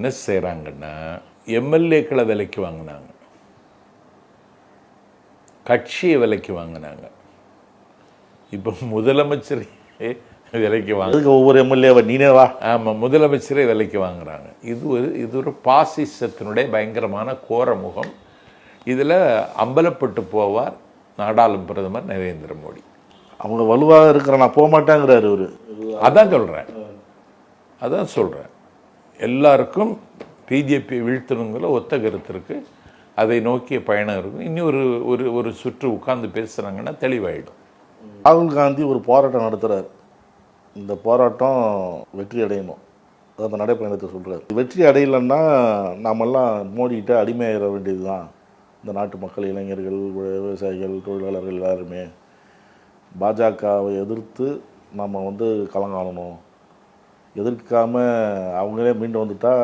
என்ன செய்கிறாங்கன்னா, எம்எல்ஏக்களை விலைக்கு வாங்கினாங்க, கட்சியை விலைக்கு வாங்கினாங்க. இப்போ முதலமைச்சரை விலைக்கு வாங்க, ஒவ்வொரு எம்எல்ஏவை நீனேவா? ஆமாம், முதலமைச்சரை விலைக்கு வாங்குறாங்க. இது ஒரு பாசிசத்தினுடைய பயங்கரமான கோர முகம். இதில் அம்பலப்பட்டு போவார் நாடாளும் பிரதமர் நரேந்திர மோடி. அவங்க வலுவாக இருக்கிற நான் போக மாட்டேங்கிறாரு அவரு. அதான் சொல்கிறேன். எல்லாருக்கும் பிஜேபி வீழ்த்தணுங்கிற ஒத்த கருத்து இருக்குது. அதை நோக்கிய பயணம் இருக்கும். இன்னும் ஒரு ஒரு சுற்று உட்கார்ந்து பேசுகிறாங்கன்னா தெளிவாயிடும். ராகுல் காந்தி ஒரு போராட்டம் நடத்துகிறார். இந்த போராட்டம் வெற்றி அடையணும், அந்த நடைப்பயணத்தை சொல்கிறார். வெற்றி அடையலைன்னா நாமெல்லாம் மோடிக்கிட்ட அடிமையாகிற வேண்டியது தான். இந்த நாட்டு மக்கள், இளைஞர்கள், விவசாயிகள், தொழிலாளர்கள் எல்லாருமே பாஜகவை எதிர்த்து நம்ம கலங்காணணும். எதிர்க்காமல் அவங்களே மீண்டு வந்துட்டா